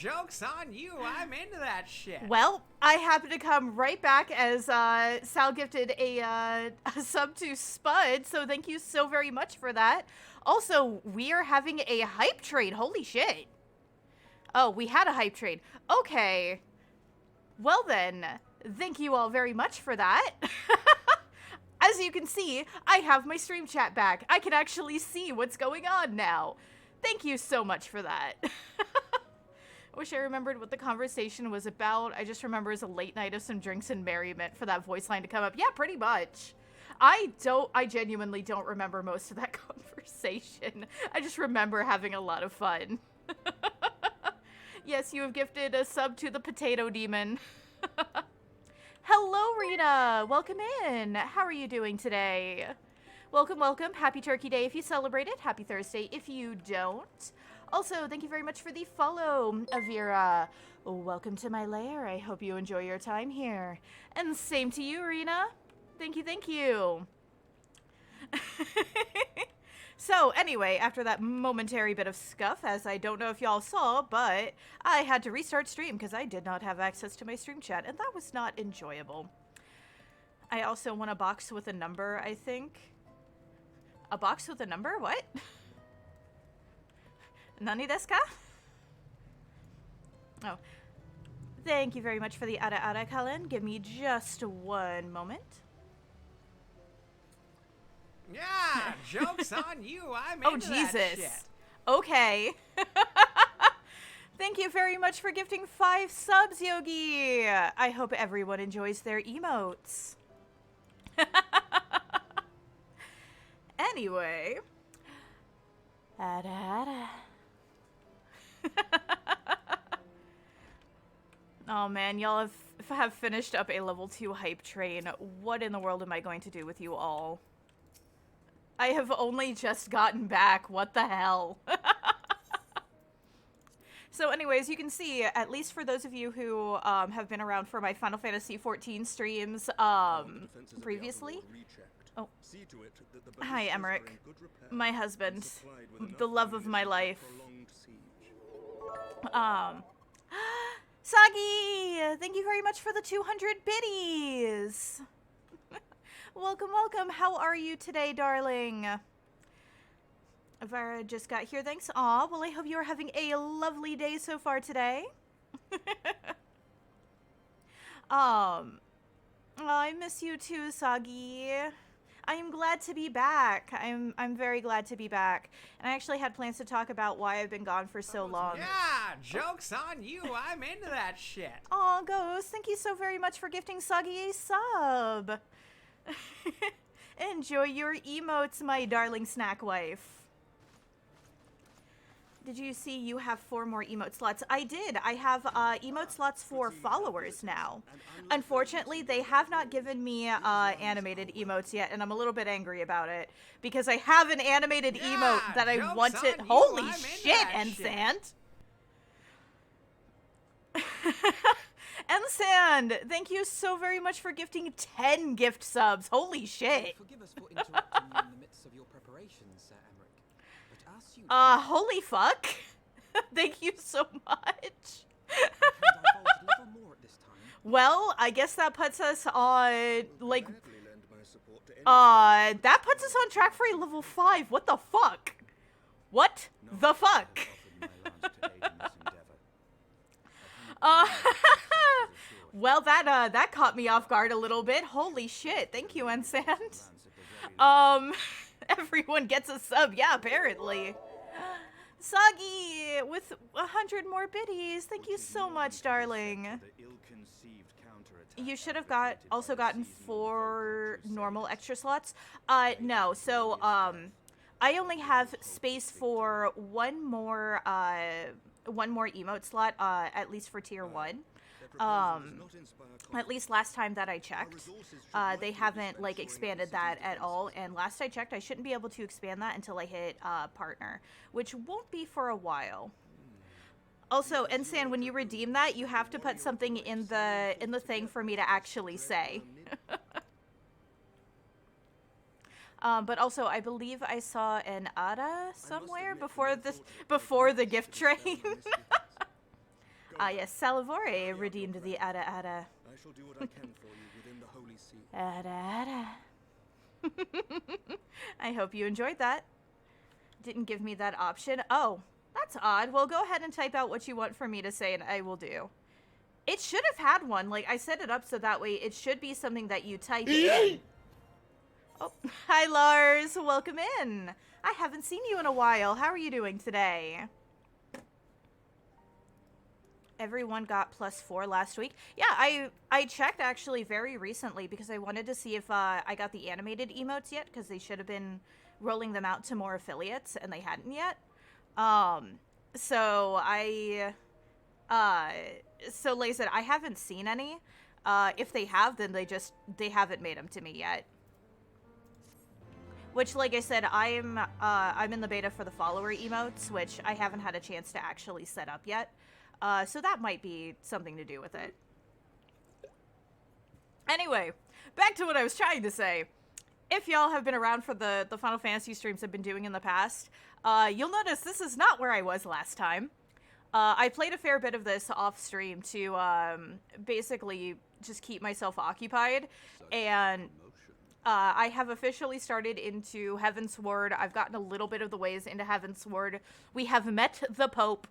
joke's on you. I'm into that shit. Well, I happen to come right back as Sal gifted a sub to Spud, so thank you so very much for that. Also, we are having a hype trade. Holy shit. Oh, we had a hype trade. Okay. Well then, thank you all very much for that. As you can see, I have my stream chat back. I can actually see what's going on now. Thank you so much for that. I wish I remembered what the conversation was about. I just remember it was a late night of some drinks and merriment for that voice line to come up. Yeah, pretty much. I genuinely don't remember most of that conversation. I just remember having a lot of fun. Yes, you have gifted a sub to the Potato Demon. Hello, Rita. Welcome in. How are you doing today? Welcome, welcome. Happy Turkey Day if you celebrate it. Happy Thursday if you don't. Also, thank you very much for the follow, Avira. Welcome to my lair. I hope you enjoy your time here. And same to you, Rena. Thank you, thank you. So, anyway, after that momentary bit of scuff, as I don't know if y'all saw, but I had to restart stream because I did not have access to my stream chat, and that was not enjoyable. I also want a box with a number, I think. A box with a number? What? Nani desu ka? Oh. Thank you very much for the ara, Cullen. Give me just one moment. Yeah, joke's on you. I'm Oh, into Jesus. that shit. Okay. Thank you very much for gifting 5 subs, Yogi. I hope everyone enjoys their emotes. Anyway. Oh man, y'all have finished up a level 2 hype train. What in the world am I going to do with you all? I have only just gotten back. What the hell? So anyways, you can see, at least for those of you who have been around for my Final Fantasy XIV streams previously. Oh. Hi, Emmerich. My husband. The love of my life. Sagi! Thank you very much for the 200 biddies! Welcome, welcome. How are you today, darling? Avara just got here, thanks. Aw, well, I hope you are having a lovely day so far today. I miss you too, Sagi. I am glad to be back. I'm very glad to be back. And I actually had plans to talk about why I've been gone for so long. Yeah, joke's on you. I'm into that shit. Aw, Ghost, thank you so very much for gifting Sagi a sub. Enjoy your emotes, my darling snack wife. Did you see you have 4 more emote slots? I did. I have emote slots for followers now. Unfortunately, they have not given me animated emotes yet, and I'm a little bit angry about it. Because I have an animated emote that I wanted. Holy shit, Ensand! Ensand, thank you so very much for gifting 10 gift subs. Holy shit. Forgive us for interrupting you in the midst of your preparations, Sir Emmerich. But as you holy fuck. Thank you so much. Well, I guess that puts us on, like, that puts us on track for a level 5. What the fuck? What the fuck? Well, that caught me off guard a little bit. Holy shit. Thank you, Ensand. Everyone gets a sub. Yeah, apparently. Sagi, with 100 more biddies. Thank you so much, darling. You should have also gotten 4 normal extra slots. No. So, I only have space for one more emote slot, at least for tier 1. At least last time that I checked, they haven't, like, expanded that at all, and last I checked, I shouldn't be able to expand that until I hit, partner, which won't be for a while. Also, Ensan, when you redeem that, you have to put something in the thing for me to actually say. But also, I believe I saw an Ada somewhere before the gift train. Ah, yes, Salivore redeemed the Ada Ada. I shall do what I can for you within the Holy See. Ada Ada. I hope you enjoyed that. Didn't give me that option. Oh, that's odd. Well, go ahead and type out what you want for me to say, and I will do. It should have had one. Like, I set it up so that way it should be something that you type in. Oh, hi, Lars. Welcome in. I haven't seen you in a while. How are you doing today? Everyone got +4 last week. Yeah, I checked actually very recently because I wanted to see if I got the animated emotes yet, because they should have been rolling them out to more affiliates and they hadn't yet. So like I said, I haven't seen any. If they have, then they haven't made them to me yet. Which, like I said, I'm in the beta for the follower emotes, which I haven't had a chance to actually set up yet. So that might be something to do with it. Anyway, back to what I was trying to say. If y'all have been around for the Final Fantasy streams I've been doing in the past, you'll notice this is not where I was last time. I played a fair bit of this off stream to basically just keep myself occupied, and I have officially started into Heavensward. I've gotten a little bit of the ways into Heavensward. We have met the Pope.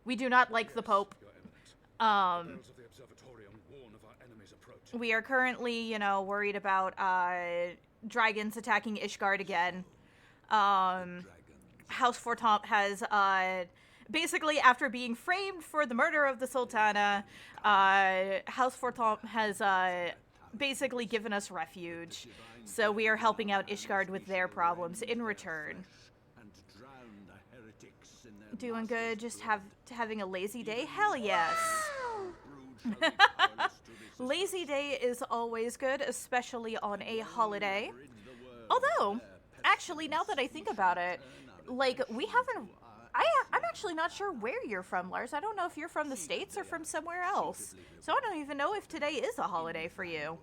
We do not like the Pope. We are currently, worried about dragons attacking Ishgard again. House Fortomp has basically, after being framed for the murder of the Sultana, House Fortomp has basically given us refuge. So we are helping out Ishgard with their problems in return. Doing good, just having a lazy day? Hell yes. Lazy day is always good, especially on a holiday. Although, actually, now that I think about it, like, we haven't... I'm actually not sure where you're from, Lars. I don't know if you're from the States or from somewhere else. So I don't even know if today is a holiday for you.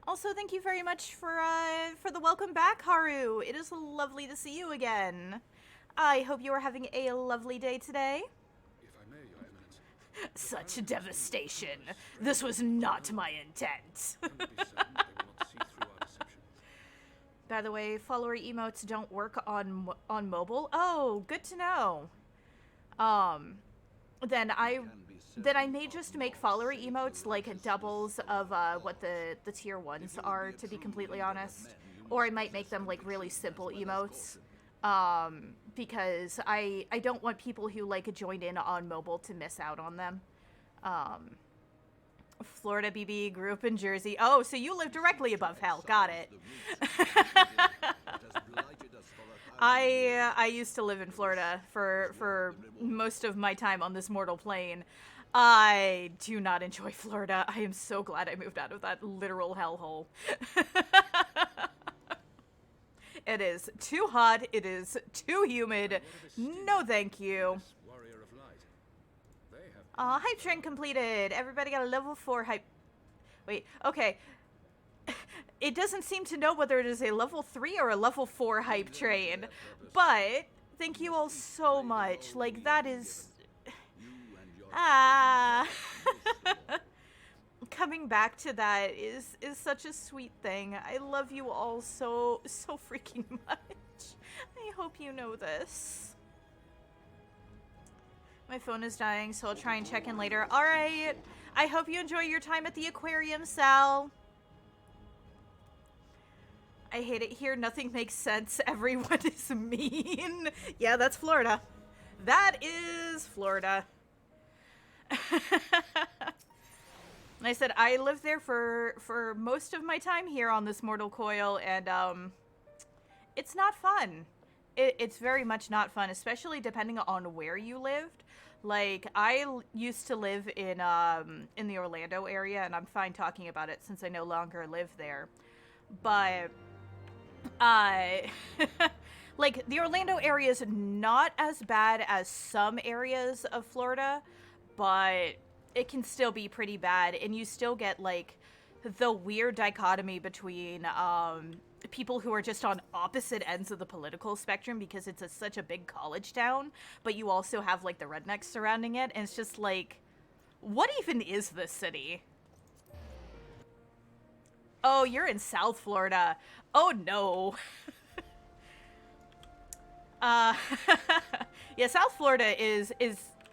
Also, thank you very much for the welcome back, Haru. It is lovely to see you again. I hope you are having a lovely day today. If I may, Your Eminence. Such devastation. This was not my intent. Can we be certain they will not see through our deception? By the way, follower emotes don't work on mobile. Oh, good to know. Then I may just make follower emotes like doubles of what the tier 1s are, to be completely honest. Or I might make them like really simple emotes. Because I don't want people who like joined in on mobile to miss out on them. Florida BB grew up in Jersey. Oh, so you live directly above hell. Got it. I used to live in Florida for most of my time on this mortal plane. I do not enjoy Florida. I am so glad I moved out of that literal hellhole. It is too hot. It is too humid. No, thank you. Hype train completed. Everybody got a level 4 hype. Wait, okay. It doesn't seem to know whether it is a level 3 or a level 4 hype train. But thank you all so much. Like, that is... Coming back to that is such a sweet thing. I love you all so freaking much. I hope you know this. My phone is dying, so I'll try and check in later. Alright. I hope you enjoy your time at the aquarium, Sal. I hate it here. Nothing makes sense. Everyone is mean. Yeah, that's Florida. That is Florida. And I said I lived there for most of my time here on this mortal coil, and it's not fun. It's very much not fun, especially depending on where you lived. Like, I used to live in the Orlando area, and I'm fine talking about it since I no longer live there. But like, the Orlando area is not as bad as some areas of Florida, but it can still be pretty bad, and you still get, like, the weird dichotomy between people who are just on opposite ends of the political spectrum because it's such a big college town, but you also have like the rednecks surrounding it, and it's just like, what even is this city? Oh, you're in South Florida. Oh no. Yeah, South Florida is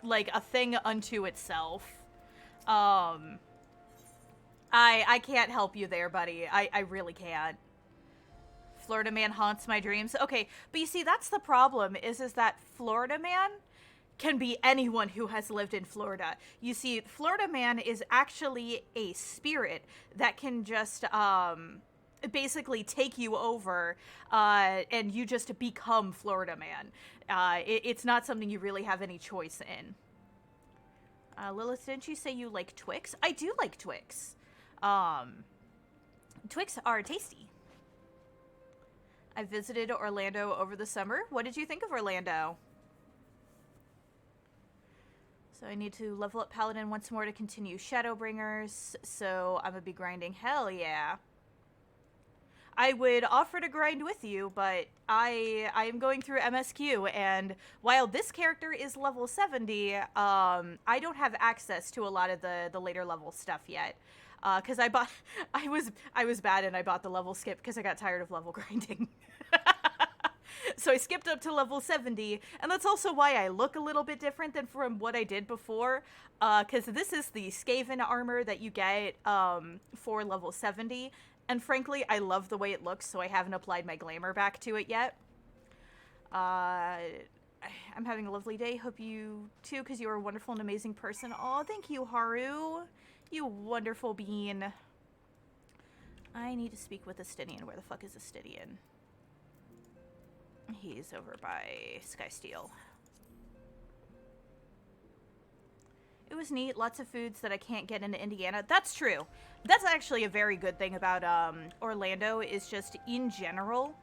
like a thing unto itself. I can't help you there, buddy. I really can't. Florida man haunts my dreams. Okay, but you see, that's the problem, is that Florida man can be anyone who has lived in Florida. You see, Florida man is actually a spirit that can just, basically take you over, and you just become Florida man. It's not something you really have any choice in. Lilith, didn't you say you like Twix? I do like Twix. Twix are tasty. I visited Orlando over the summer. What did you think of Orlando? So I need to level up Paladin once more to continue Shadowbringers, so I'm gonna be grinding. Hell yeah. I would offer to grind with you, but I am going through MSQ, and while this character is level 70, I don't have access to a lot of the later level stuff yet. Because I was bad and I bought the level skip because I got tired of level grinding. So I skipped up to level 70, and that's also why I look a little bit different than from what I did before, because this is the Skaven armor that you get for level 70, and frankly, I love the way it looks, so I haven't applied my glamour back to it yet. I'm having a lovely day. Hope you too, because you're a wonderful and amazing person. Aw, thank you, Haru. You wonderful bean. I need to speak with Astidian. Where the fuck is Astidian? He's over by Skysteel. It was neat. Lots of foods that I can't get into Indiana. That's true. That's actually a very good thing about Orlando, is just in general,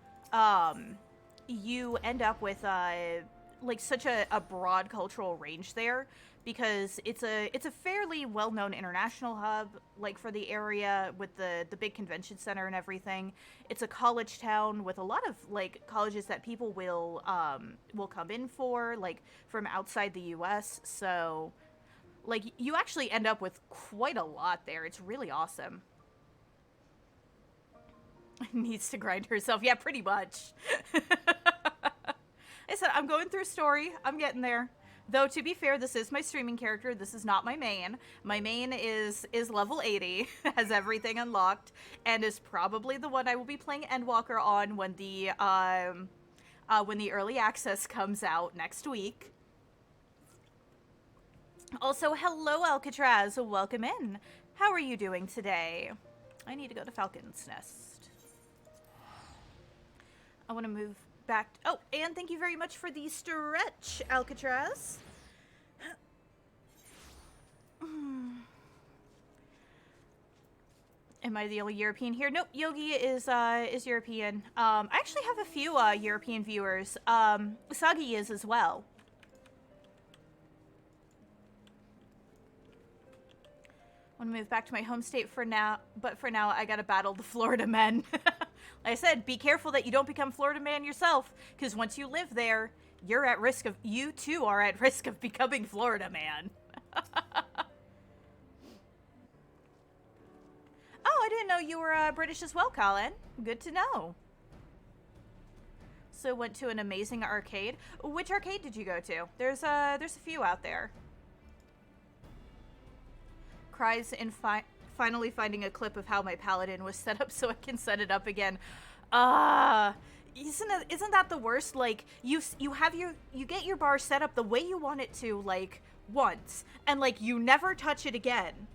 you end up with like such a broad cultural range there, because it's a fairly well-known international hub, like for the area with the big convention center and everything. It's a college town with a lot of like colleges that people will come in for, like from outside the US. So like you actually end up with quite a lot there. It's really awesome. Needs to grind herself. Yeah, pretty much. I said I'm going through story. I'm getting there. Though, to be fair, this is my streaming character. This is not my main. My main is level 80, has everything unlocked, and is probably the one I will be playing Endwalker on when the early access comes out next week. Also, hello, Alcatraz. Welcome in. How are you doing today? I need to go to Falcon's Nest. I want to move back. Oh, and thank you very much for the stretch, Alcatraz. Am I the only European here? Nope, Yogi is European. I actually have a few European viewers. Sagi is as well. I want to move back to my home state for now, but for now I gotta battle the Florida men. Like I said, be careful that you don't become Florida man yourself, because once you live there, you too are at risk of becoming Florida man. Oh, I didn't know you were British as well, Colin. Good to know. So went to an amazing arcade. Which arcade did you go to? There's a few out there. Cries in finally finding a clip of how my paladin was set up so I can set it up again. Isn't that the worst? Like you get your bar set up the way you want it to, like once, and like you never touch it again,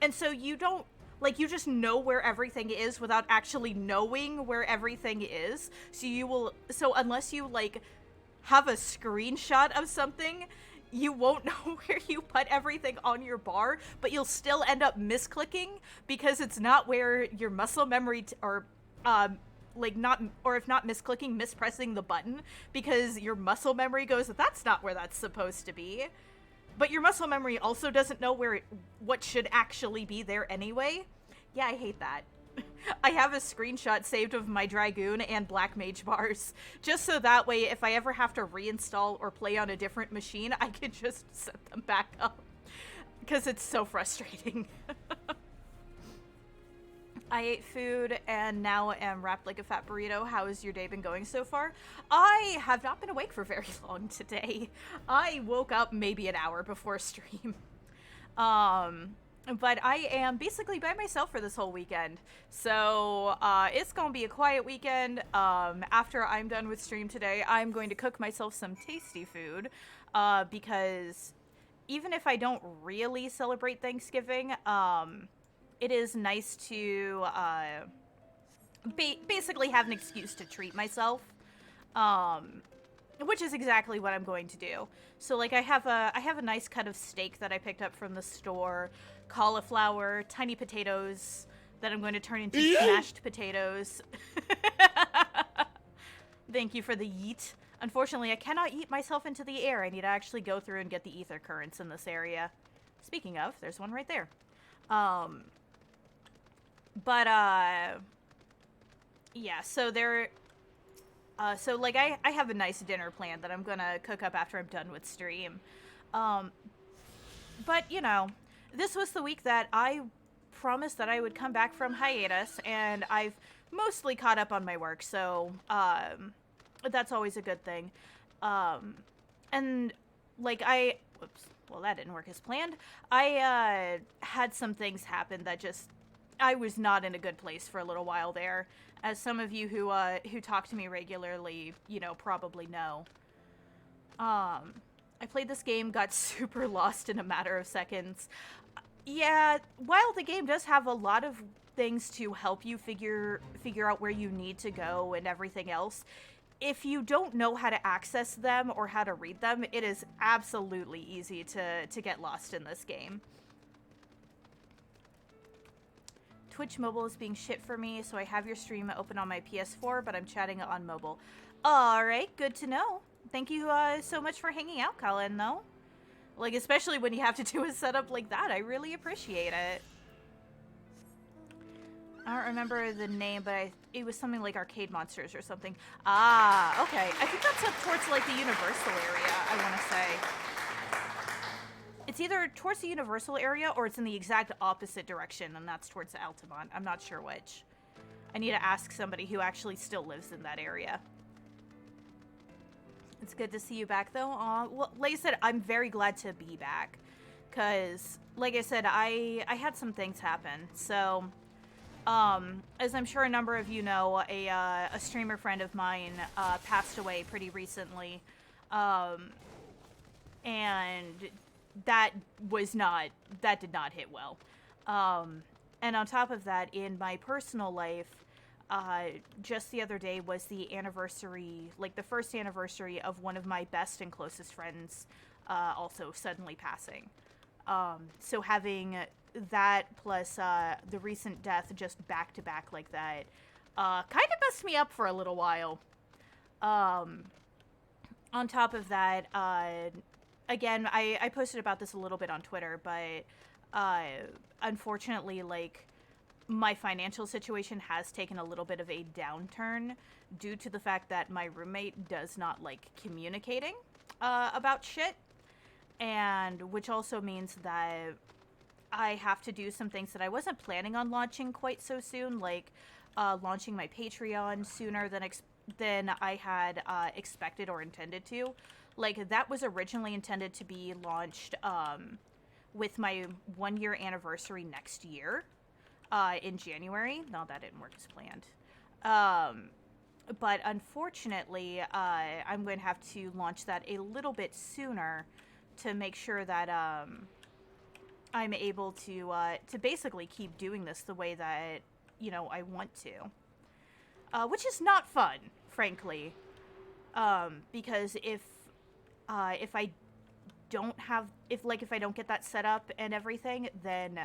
and so you don't, like, you just know where everything is without actually knowing where everything is. So unless you like have a screenshot of something, you won't know where you put everything on your bar, but you'll still end up misclicking because it's not where your muscle memory if not misclicking, mispressing the button, because your muscle memory goes, that's not where that's supposed to be. But your muscle memory also doesn't know what should actually be there anyway. Yeah, I hate that. I have a screenshot saved of my Dragoon and Black Mage bars, just so that way if I ever have to reinstall or play on a different machine, I can just set them back up, because it's so frustrating. I ate food and now am wrapped like a fat burrito. How has your day been going so far? I have not been awake for very long today. I woke up maybe an hour before stream. But I am basically by myself for this whole weekend. So, it's gonna be a quiet weekend. After I'm done with stream today, I'm going to cook myself some tasty food, because even if I don't really celebrate Thanksgiving, it is nice to, basically have an excuse to treat myself. Which is exactly what I'm going to do. So, like, I have a nice cut of steak that I picked up from the store, cauliflower, tiny potatoes that I'm going to turn into smashed potatoes. Thank you for the yeet. Unfortunately, I cannot yeet myself into the air. I need to actually go through and get the ether currents in this area. Speaking of, there's one right there. Yeah, so there... So, like, I have a nice dinner plan that I'm gonna cook up after I'm done with stream. But, you know, this was the week that I promised that I would come back from hiatus, and I've mostly caught up on my work, so, that's always a good thing. And, like, whoops, well, that didn't work as planned. I, had some things happen that just, I was not in a good place for a little while there. As some of you who talk to me regularly, you know, probably know. I played this game, got super lost in a matter of seconds. Yeah, while the game does have a lot of things to help you figure out where you need to go and everything else, if you don't know how to access them or how to read them, it is absolutely easy to get lost in this game. Twitch mobile is being shit for me, so I have your stream open on my PS4, but I'm chatting on mobile. Alright, good to know. Thank you so much for hanging out, Colin, though. Like, especially when you have to do a setup like that, I really appreciate it. I don't remember the name, but it was something like Arcade Monsters or something. Ah, okay. I think that's up towards, like, the Universal area, I want to say. It's either towards the Universal area or it's in the exact opposite direction, and that's towards Altamont. I'm not sure which. I need to ask somebody who actually still lives in that area. It's good to see you back, though. Well, like I said, I'm very glad to be back. Because, like I said, I had some things happen. So, as I'm sure a number of you know, a streamer friend of mine passed away pretty recently. And... that did not hit well. And on top of that, in my personal life, just the other day was the anniversary, like the first anniversary of one of my best and closest friends, also suddenly passing. So having that plus, the recent death just back to back like that, kind of messed me up for a little while. On top of that, again, I posted about this a little bit on Twitter, but unfortunately, like, my financial situation has taken a little bit of a downturn due to the fact that my roommate does not like communicating about shit, and which also means that I have to do some things that I wasn't planning on launching quite so soon, like launching my Patreon sooner than I had expected or intended to. Like, that was originally intended to be launched with my 1-year anniversary next year in January. No, that didn't work as planned. But unfortunately, I'm going to have to launch that a little bit sooner to make sure that I'm able to basically keep doing this the way that, you know, I want to. Which is not fun, frankly. Because if I don't get that set up and everything, then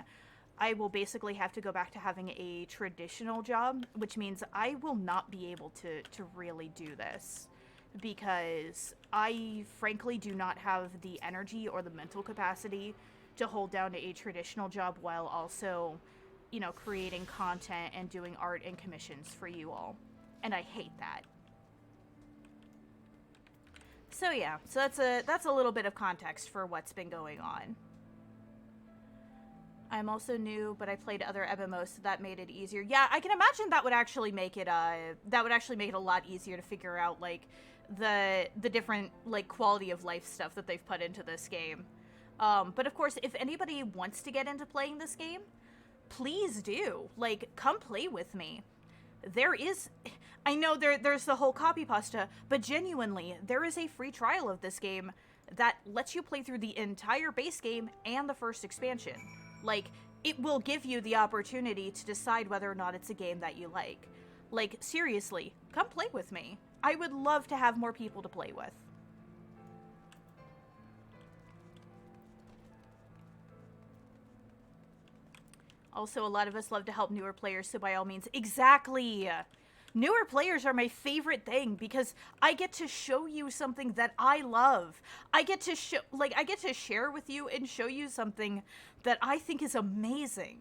I will basically have to go back to having a traditional job, which means I will not be able to really do this because I frankly do not have the energy or the mental capacity to hold down a traditional job while also you know, creating content and doing art and commissions for you all. And I hate that. So yeah, so that's a little bit of context for what's been going on. I'm also new, but I played other MMOs, so that made it easier. Yeah, I can imagine that would actually make it a lot easier to figure out, like, the different, like, quality of life stuff that they've put into this game. But of course, if anybody wants to get into playing this game, please do. Like, come play with me. I know there's the whole copy pasta, but genuinely, there is a free trial of this game that lets you play through the entire base game and the first expansion. Like, it will give you the opportunity to decide whether or not it's a game that you like. Like, seriously, come play with me. I would love to have more people to play with. Also, a lot of us love to help newer players, so by all means, exactly! Newer players are my favorite thing because I get to show you something that I love. I get to share with you and show you something that I think is amazing.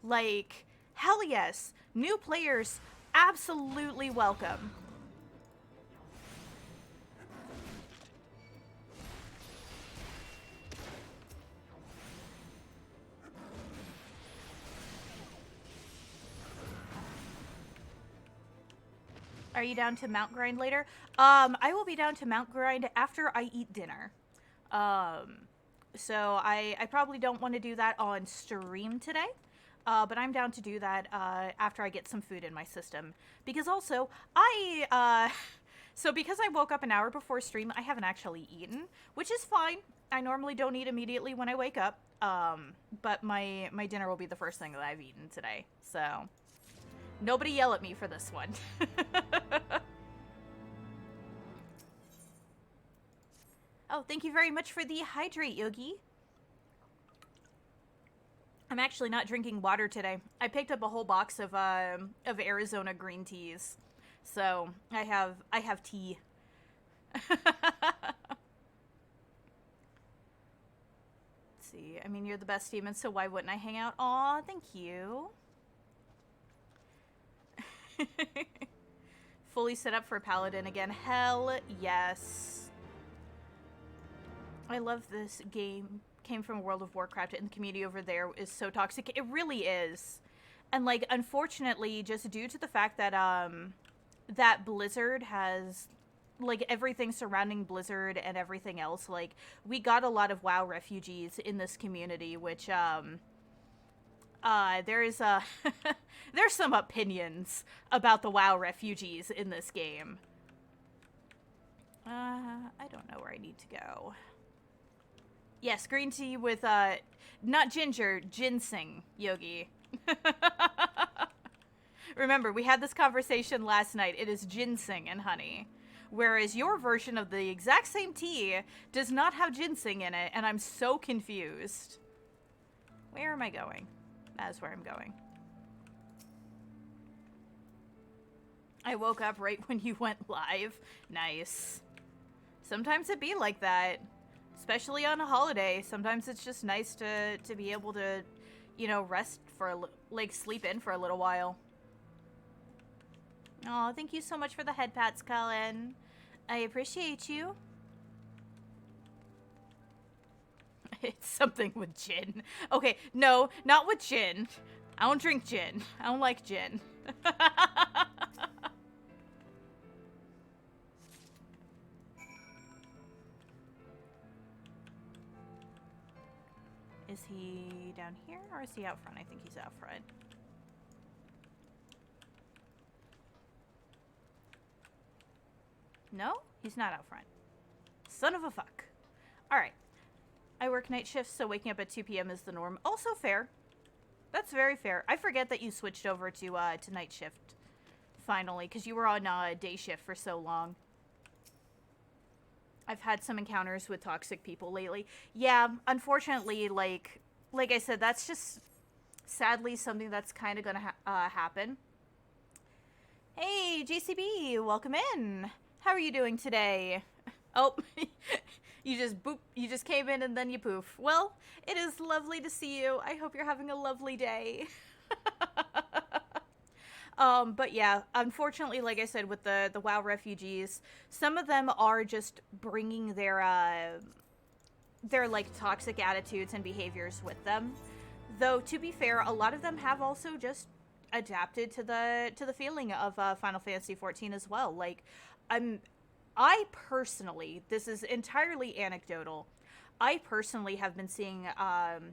Like, hell yes, new players, absolutely welcome. Are you down to mount grind later? I will be down to mount grind after I eat dinner. So I probably don't want to do that on stream today. But I'm down to do that after I get some food in my system. Because also, so because I woke up an hour before stream, I haven't actually eaten, which is fine. I normally don't eat immediately when I wake up. But my dinner will be the first thing that I've eaten today. So nobody yell at me for this one. Oh, thank you very much for the hydrate, Yogi. I'm actually not drinking water today. I picked up a whole box of Arizona green teas. So, I have tea. Let's see. I mean, you're the best demon, so why wouldn't I hang out? Aw, thank you. Fully set up for Paladin again. Hell yes. I love this game. Came from World of Warcraft, and the community over there is so toxic. It really is. And, like, unfortunately, just due to the fact that, that Blizzard has, like, everything surrounding Blizzard and everything else, like, we got a lot of WoW refugees in this community, which, there's some opinions about the WoW refugees in this game. I don't know where I need to go. Yes, green tea with, not ginger, ginseng, Yogi. Remember, we had this conversation last night. It is ginseng and honey. Whereas your version of the exact same tea does not have ginseng in it, and I'm so confused. Where am I going? That's where I'm going. I woke up right when you went live. Nice. Sometimes it be like that. Especially on a holiday. Sometimes it's just nice to be able to, you know, rest for, like, sleep in for a little while. Oh, thank you so much for the head pats, Colin. I appreciate you. It's something with gin. Okay, no, not with gin. I don't drink gin. I don't like gin. Is he down here, or is he out front? I think he's out front. No, he's not out front. Son of a fuck. Alright. I work night shifts, so waking up at 2 p.m. is the norm. Also fair. That's very fair. I forget that you switched over to night shift, finally, because you were on day shift for so long. I've had some encounters with toxic people lately. Yeah, unfortunately, like I said, that's just sadly something that's kind of gonna happen. Hey, JCB, welcome in. How are you doing today? Oh, you just came in and then you poof. Well, it is lovely to see you. I hope you're having a lovely day. But yeah, unfortunately, like I said, with the WoW refugees, some of them are just bringing their like toxic attitudes and behaviors with them. Though to be fair, a lot of them have also just adapted to the feeling of Final Fantasy XIV as well. Like, I personally, this is entirely anecdotal. I personally have been seeing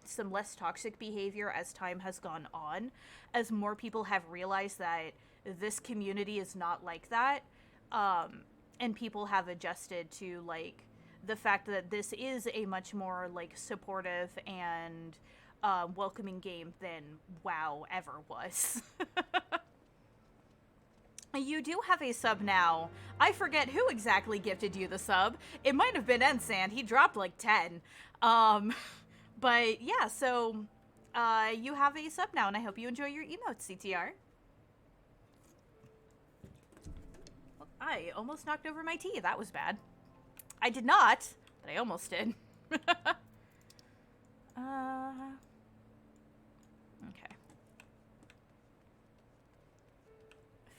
some less toxic behavior as time has gone on, as more people have realized that this community is not like that, and people have adjusted to like the fact that this is a much more like supportive and welcoming game than WoW ever was. You do have a sub now. I forget who exactly gifted you the sub. It might have been Ensand. He dropped like 10. But yeah, so you have a sub now, and I hope you enjoy your emotes, CTR. I almost knocked over my tea. That was bad. I did not, but I almost did. Okay.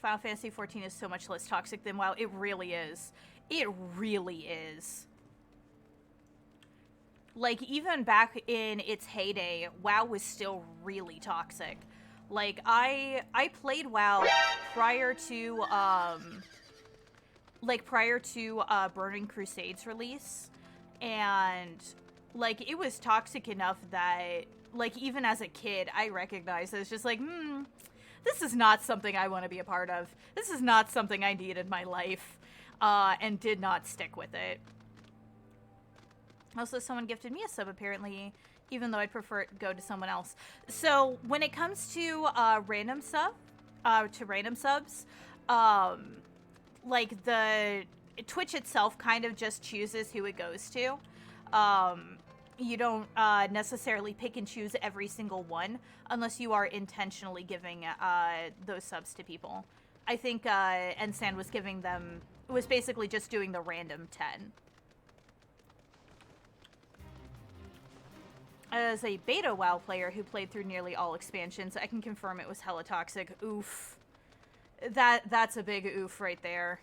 Final Fantasy XIV is so much less toxic than WoW. It really is. It really is. Like, even back in its heyday, WoW was still really toxic. Like, I played WoW prior to, Burning Crusade's release, and, like, it was toxic enough that, like, even as a kid, I recognized it. It's just like, this is not something I want to be a part of. This is not something I need in my life, and did not stick with it. Also, someone gifted me a sub, apparently, even though I'd prefer it go to someone else. So, when it comes to random subs, like, the Twitch itself kind of just chooses who it goes to. You don't necessarily pick and choose every single one unless you are intentionally giving those subs to people. I think Ensand was basically just doing the random 10. As a beta WoW player who played through nearly all expansions, I can confirm it was hella toxic. Oof. That's a big oof right there.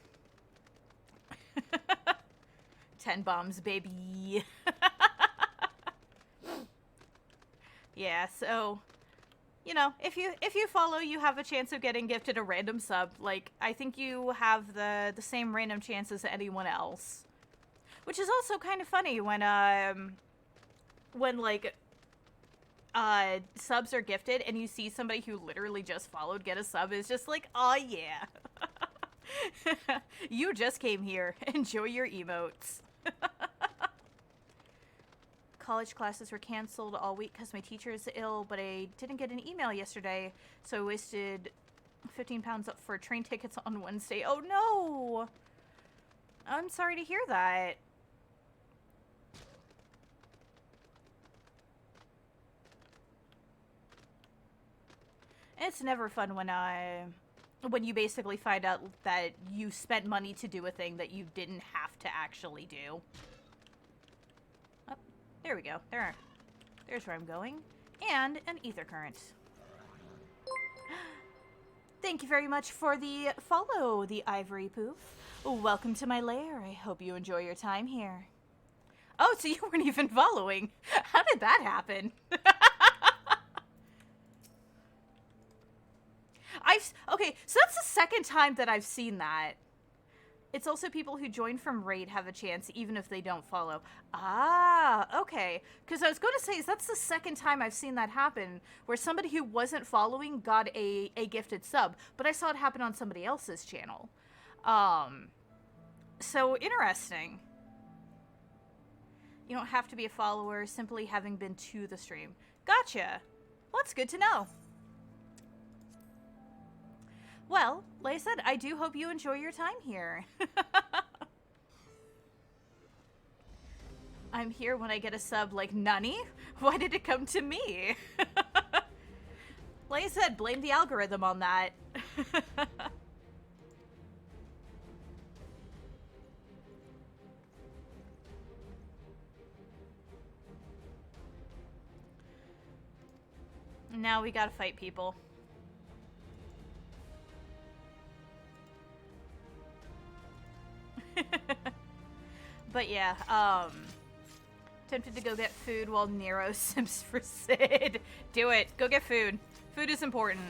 10 bombs, baby. Yeah, so, you know, if you follow, you have a chance of getting gifted a random sub. Like, I think you have the same random chance as anyone else. Which is also kind of funny when like, subs are gifted and you see somebody who literally just followed get a sub. It's just like, oh yeah. You just came here. Enjoy your emotes. College classes were canceled all week because my teacher is ill, but I didn't get an email yesterday, so I wasted £15 up for train tickets on Wednesday. Oh no! I'm sorry to hear that. It's never fun when you basically find out that you spent money to do a thing that you didn't have to actually do. Oh, there we go. There's where I'm going. And an ether current. Thank you very much for the follow, the Ivory Poof. Welcome to my lair. I hope you enjoy your time here. Oh, so you weren't even following. How did that happen? Okay, so that's the second time that I've seen that. It's also people who join from raid have a chance even if they don't follow. Ah, okay. Because I was going to say, that's the second time I've seen that happen, where somebody who wasn't following got a gifted sub, but I saw it happen on somebody else's channel. So interesting. You don't have to be a follower, simply having been to the stream. Gotcha. Well, that's good to know. Well, like I said, I do hope you enjoy your time here. I'm here when I get a sub like, Nani? Why did it come to me? Like I said, blame the algorithm on that. Now we gotta fight people. But yeah, tempted to go get food while Nero sims for Sid. Do it. Go get food. Food is important.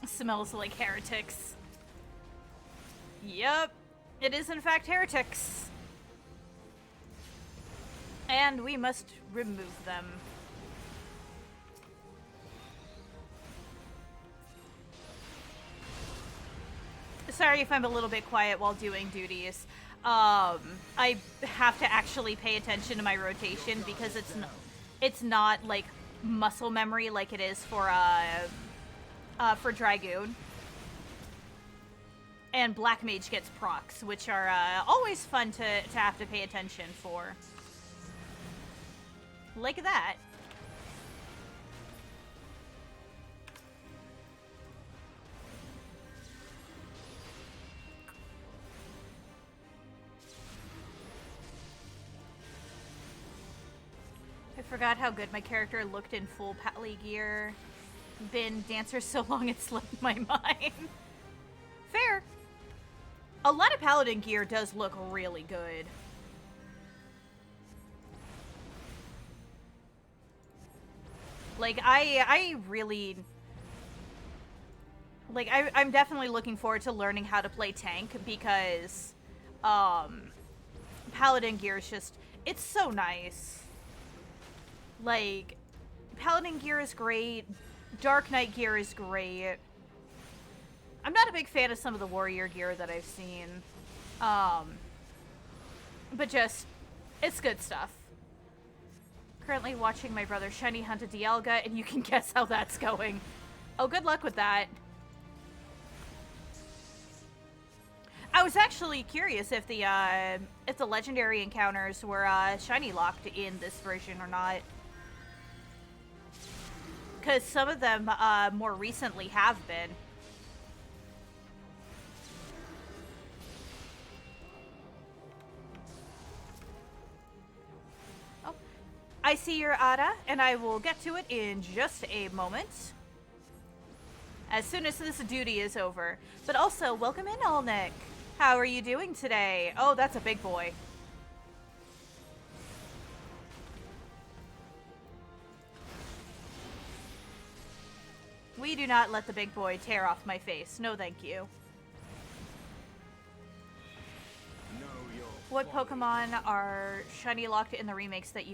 Smells like heretics. Yep. It is in fact heretics. And we must remove them. Sorry if I'm a little bit quiet while doing duties. I have to actually pay attention to my rotation because it's not like muscle memory like it is for Dragoon. And Black Mage gets procs, which are always fun to have to pay attention for. Like that. I forgot how good my character looked in full Pally gear. Been dancer so long it slipped my mind. Fair. A lot of Paladin gear does look really good. Like, I really... Like, I'm definitely looking forward to learning how to play tank because, Paladin gear is just... It's so nice. Like, Paladin gear is great. Dark Knight gear is great. I'm not a big fan of some of the warrior gear that I've seen. But just, it's good stuff. Currently watching my brother shiny hunt a Dialga, and you can guess how that's going. Oh, good luck with that. I was actually curious if the legendary encounters were shiny locked in this version or not. Because some of them more recently have been. Oh, I see your Ada, and I will get to it in just a moment. As soon as this duty is over. But also, welcome in, Alnick. How are you doing today? Oh, that's a big boy. We do not let the big boy tear off my face. No, thank you. What Pokemon are shiny locked in the remakes that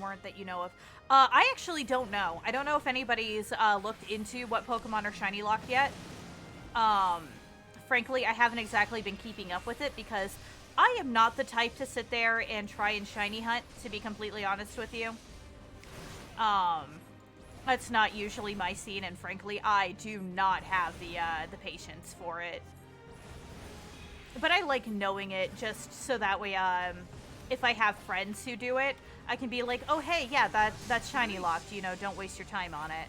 weren't that you know of? I actually don't know. I don't know if anybody's looked into what Pokemon are shiny locked yet. Frankly, I haven't exactly been keeping up with it because I am not the type to sit there and try and shiny hunt, to be completely honest with you. That's not usually my scene, and frankly, I do not have the patience for it. But I like knowing it just so that way, if I have friends who do it, I can be like, oh hey, yeah, that's shiny locked, you know, don't waste your time on it.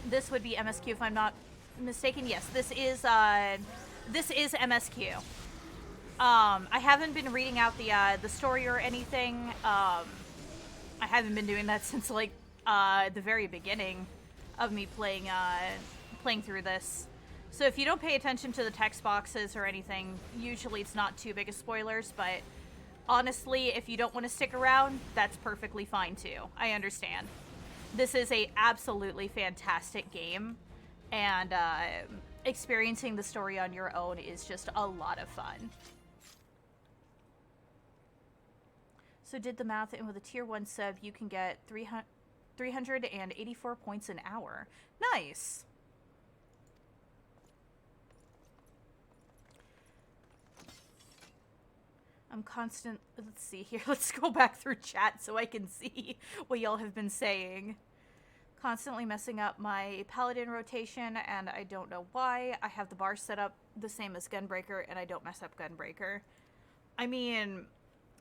This would be MSQ if I'm not mistaken. Yes, this is MSQ. I haven't been reading out the story or anything. I haven't been doing that since like the very beginning of me playing through this. So if you don't pay attention to the text boxes or anything, usually it's not too big of spoilers, but honestly, if you don't want to stick around, that's perfectly fine too. I understand. This is a absolutely fantastic game, and experiencing the story on your own is just a lot of fun. So did the math, and with a tier 1 sub, you can get 384 points an hour. Nice! Let's see here. Let's go back through chat so I can see what y'all have been saying. Constantly messing up my Paladin rotation, and I don't know why. I have the bar set up the same as Gunbreaker, and I don't mess up Gunbreaker. I mean,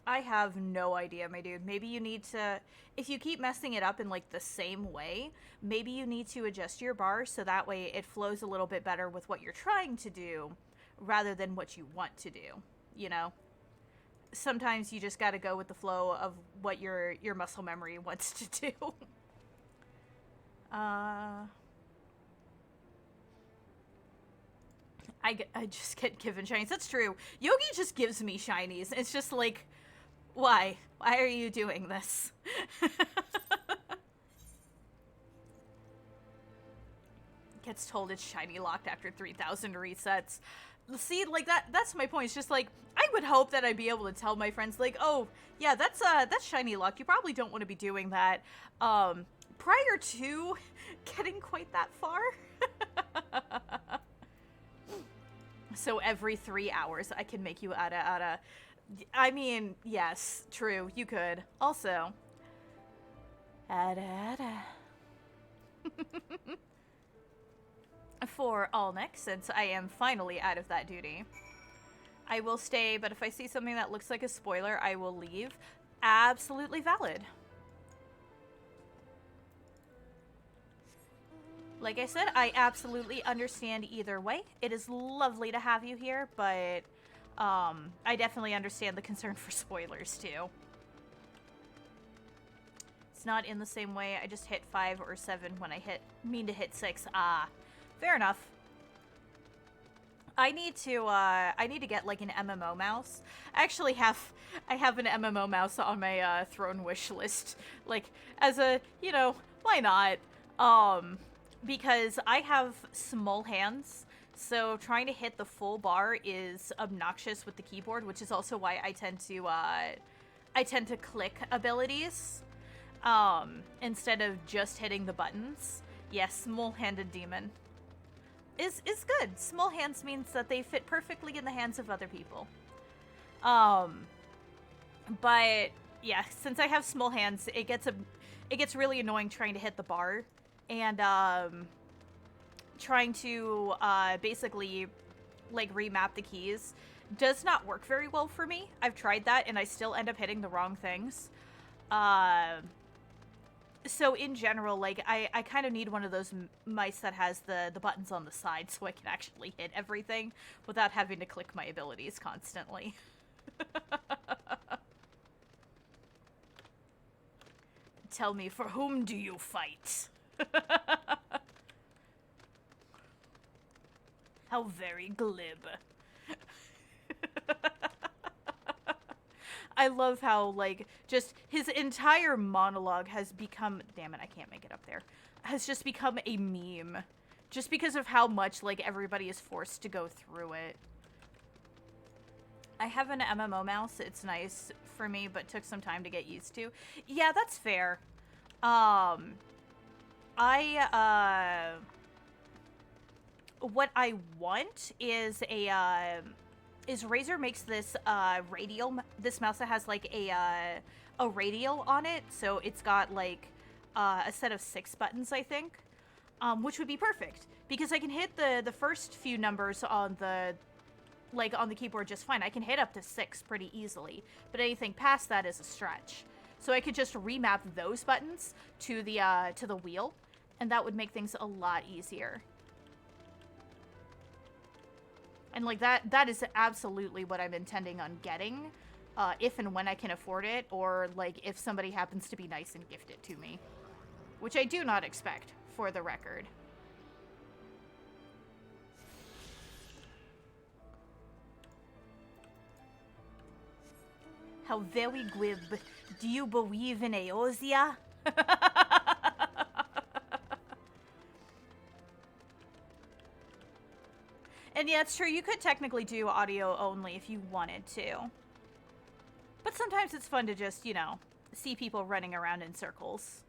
I have no idea, my dude. Maybe you need to, if you keep messing it up in like the same way, maybe you need to adjust your bar so that way it flows a little bit better with what you're trying to do rather than what you want to do, you know? sometimes you just gotta go with the flow of what your muscle memory wants to do. I just get given shinies. That's true. Yogi just gives me shinies. It's just like, why? Why are you doing this? Gets told it's shiny locked after 3,000 resets. See, like, that's my point. It's just like, I would hope that I'd be able to tell my friends, like, oh, yeah, that's shiny locked. You probably don't want to be doing that, prior to getting quite that far. So every 3 hours, I can make you ada. I mean, yes, true, you could. Also, ada. For Alnick, since I am finally out of that duty, I will stay, but if I see something that looks like a spoiler, I will leave. Absolutely valid. Like I said, I absolutely understand either way. It is lovely to have you here, but I definitely understand the concern for spoilers too. It's not in the same way. I just hit 5 or 7 when I mean to hit 6. Ah, fair enough. I need to get like an MMO mouse. I have an MMO mouse on my throne wish list. Like, as a, why not? Because I have small hands, so trying to hit the full bar is obnoxious with the keyboard, which is also why I tend to click abilities instead of just hitting the buttons. Yes, small-handed demon is good. Small hands means that they fit perfectly in the hands of other people. But yeah, since I have small hands, it gets really annoying trying to hit the bar. And, trying to, basically, like, remap the keys does not work very well for me. I've tried that, and I still end up hitting the wrong things. So, in general, like, I kind of need one of those mice that has the buttons on the side so I can actually hit everything without having to click my abilities constantly. Tell me, for whom do you fight? How very glib. I love how, like, just his entire monologue has become, damn it, I can't make it up there, has just become a meme. Just because of how much, like, everybody is forced to go through it. I have an MMO mouse. It's nice for me, but took some time to get used to. Yeah, that's fair. What I want is is Razer makes this, radial, this mouse that has, like, a radial on it, so it's got, like, a set of 6 buttons, I think, which would be perfect, because I can hit the first few numbers on the keyboard just fine. I can hit up to 6 pretty easily, but anything past that is a stretch. So I could just remap those buttons to the wheel, and that would make things a lot easier. And, like, that is absolutely what I'm intending on getting, if and when I can afford it, or, like, if somebody happens to be nice and gift it to me. Which I do not expect, for the record. How very glib. Do you believe in Eosia? And yeah, it's true, you could technically do audio only if you wanted to. But sometimes it's fun to just, see people running around in circles.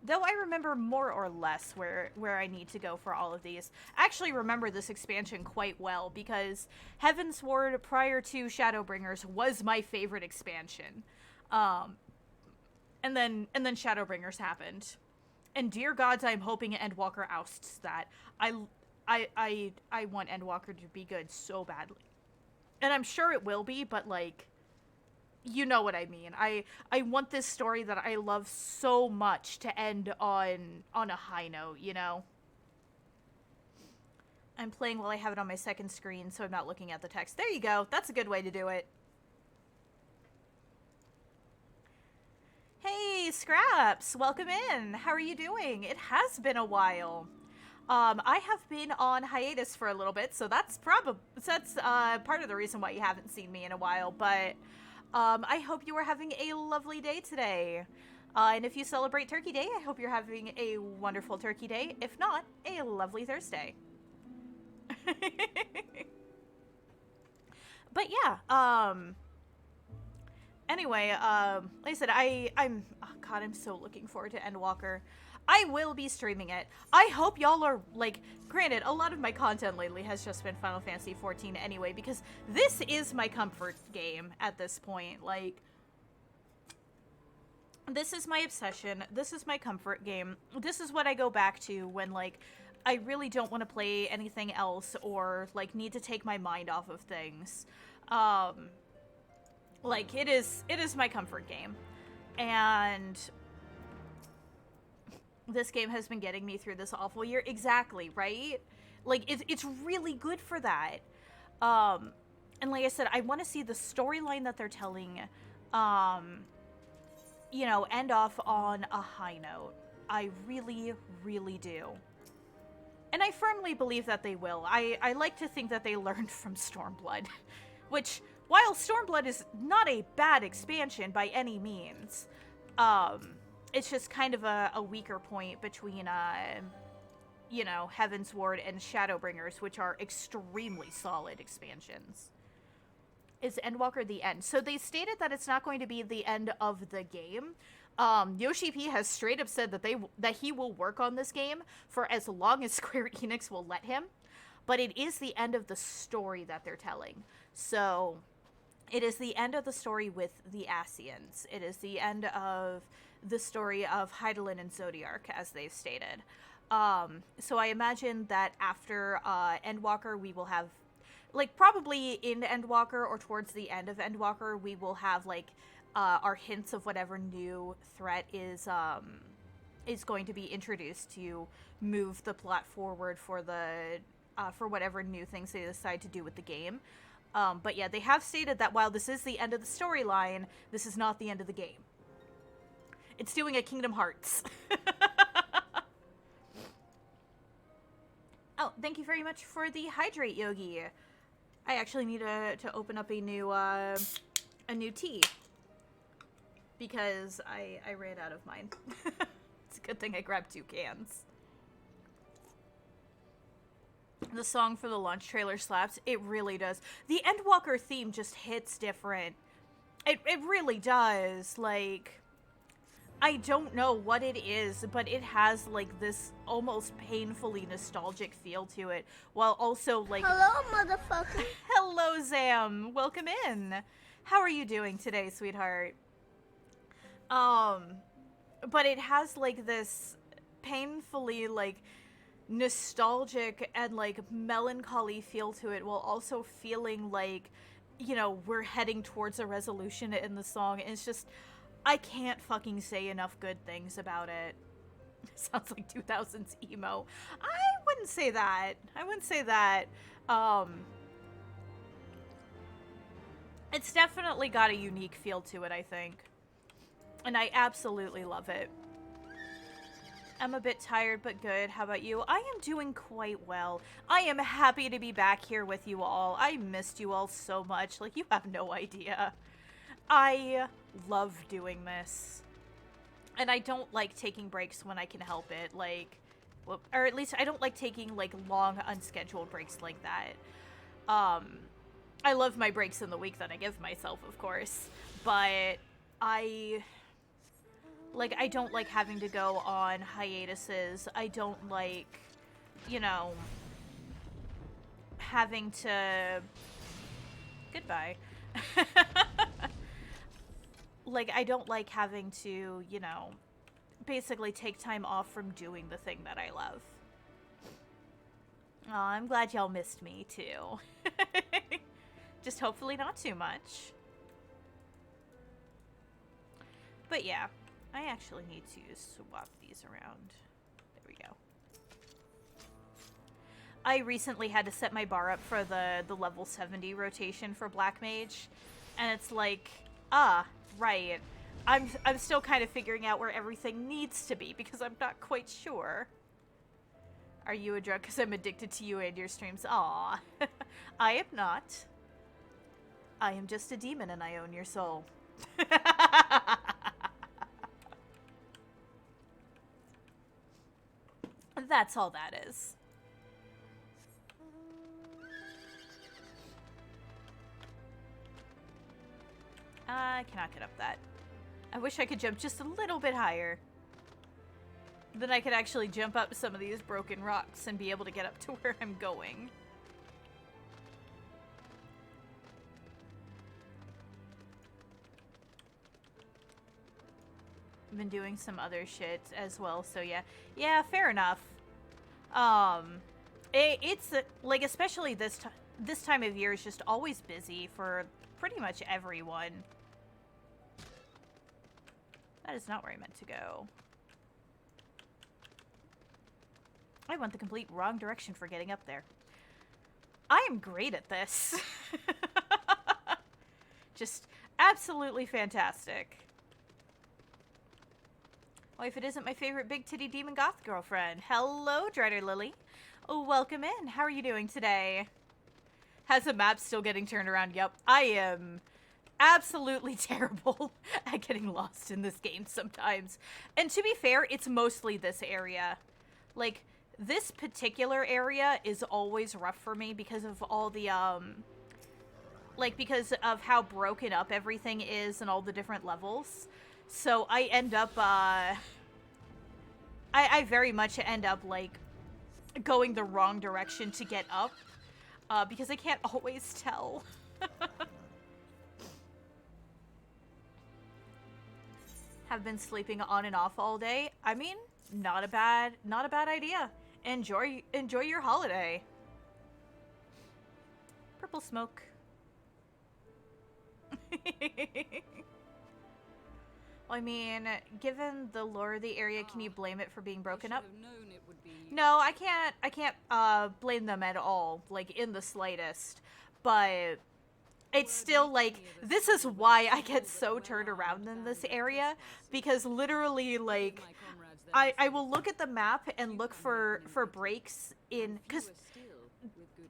Though I remember more or less where I need to go for all of these. I actually remember this expansion quite well, because Heaven's Ward prior to Shadowbringers was my favorite expansion. And then Shadowbringers happened. And dear gods, I'm hoping Endwalker ousts that. I want Endwalker to be good so badly. And I'm sure it will be, but, like, you know what I mean. I want this story that I love so much to end on a high note, I'm playing while I have it on my second screen, so I'm not looking at the text. There you go. That's a good way to do it. Hey, Scraps! Welcome in. How are you doing? It has been a while. I have been on hiatus for a little bit, so that's part of the reason why you haven't seen me in a while, but I hope you are having a lovely day today. And if you celebrate Turkey Day, I hope you're having a wonderful Turkey Day. If not, a lovely Thursday. But yeah, anyway, like I said, I'm oh god, I'm so looking forward to Endwalker. I will be streaming it. I hope y'all are, like, granted, a lot of my content lately has just been Final Fantasy XIV anyway, because this is my comfort game at this point. Like, this is my obsession. This is my comfort game. This is what I go back to when, like, I really don't want to play anything else or, like, need to take my mind off of things. Like, it is my comfort game. And this game has been getting me through this awful year. Exactly, right? Like, it's really good for that. And like I said, I want to see the storyline that they're telling, you know, end off on a high note. I really, really do. And I firmly believe that they will. I like to think that they learned from Stormblood, which, while Stormblood is not a bad expansion by any means, it's just kind of a weaker point between, you know, Heaven's Ward and Shadowbringers, which are extremely solid expansions. Is Endwalker the end? So they stated that it's not going to be the end of the game. Yoshi P has straight up said that he will work on this game for as long as Square Enix will let him, but it is the end of the story that they're telling. So it is the end of the story with the Ascians. It is the end of the story of Hydaelyn and Zodiark, as they've stated. So I imagine that after Endwalker, we will have, like, probably in Endwalker or towards the end of Endwalker, we will have, like, our hints of whatever new threat is going to be introduced to move the plot forward for for whatever new things they decide to do with the game. But yeah, they have stated that while this is the end of the storyline, this is not the end of the game. It's doing a Kingdom Hearts. Oh, thank you very much for the hydrate, Yogi. I actually need to open up a new tea, because I ran out of mine. It's a good thing I grabbed 2 cans. The song for the launch trailer slaps. It really does. The Endwalker theme just hits different. It really does. Like, I don't know what it is, but it has, like, this almost painfully nostalgic feel to it, while also, like... Hello, motherfucker. Hello, Zam. Welcome in. How are you doing today, sweetheart? But it has, like, this painfully, like, nostalgic and, like, melancholy feel to it, while also feeling like, you know, we're heading towards a resolution in the song. And it's just... I can't fucking say enough good things about it. Sounds like 2000s emo. I wouldn't say that. I wouldn't say that. It's definitely got a unique feel to it, I think. And I absolutely love it. I'm a bit tired, but good. How about you? I am doing quite well. I am happy to be back here with you all. I missed you all so much. Like, you have no idea. I love doing this. And I don't like taking breaks when I can help it. Like, well, or at least I don't like taking, like, long, unscheduled breaks like that. I love my breaks in the week that I give myself, of course. But I don't like having to go on hiatuses. I don't like, you know, having to... Goodbye. Like, I don't like having to, you know, basically take time off from doing the thing that I love. Aw, I'm glad y'all missed me, too. Just hopefully not too much. But yeah, I actually need to swap these around. There we go. I recently had to set my bar up for the level 70 rotation for Black Mage, and it's like, right. I'm still kind of figuring out where everything needs to be because I'm not quite sure. Are you a drug? Because I'm addicted to you and your streams. Aw. I am not. I am just a demon and I own your soul. That's all that is. I cannot get up that. I wish I could jump just a little bit higher. Then I could actually jump up some of these broken rocks and be able to get up to where I'm going. I've been doing some other shit as well, so yeah. Yeah, fair enough. It's like, especially this time of year is just always busy for pretty much everyone. That is not where I meant to go. I went the complete wrong direction for getting up there. I am great at this. Just absolutely fantastic. Well, if it isn't my favorite big titty demon goth girlfriend. Hello, Dreader Lily. Oh, welcome in. How are you doing today? Has the map still getting turned around? Yep. I am absolutely terrible at getting lost in this game sometimes. And to be fair, it's mostly this area. Like, this particular area is always rough for me because of all the, like, because of how broken up everything is and all the different levels. So I end up, I very much end up, like, going the wrong direction to get up, because I can't always tell. Have been sleeping on and off all day. I mean, not a bad idea. Enjoy your holiday. Purple smoke. I mean, given the lore of the area, can you blame it for being broken up? No, I can't blame them at all, like, in the slightest. But it's still, like, this is why I get so turned around in this area, because literally, like, I will look at the map and look for breaks in, because,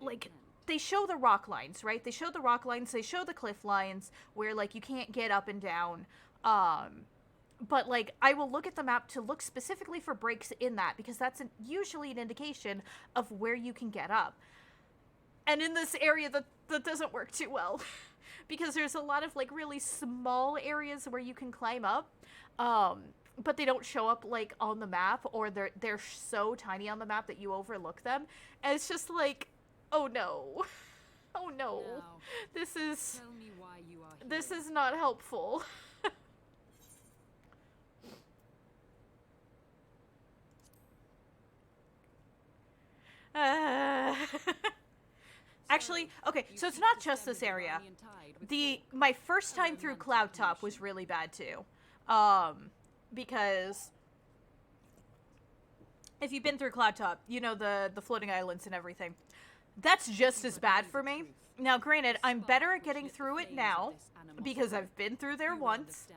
like, they show the rock lines, right? They show the rock lines, they show the cliff lines, where, like, you can't get up and down. But, like, I will look at the map to look specifically for breaks in that, because that's usually an indication of where you can get up. And in this area, that doesn't work too well, because there's a lot of, like, really small areas where you can climb up, but they don't show up, like, on the map, or they're so tiny on the map that you overlook them, and it's just like, oh no. Oh no. This is not helpful. Actually, okay, so it's not just this area. My first time through Cloud Top was really bad too. Because if you've been through Cloud Top, you know the floating islands and everything. That's just as bad for me. Now, granted, I'm better at getting through it now because I've been through there once,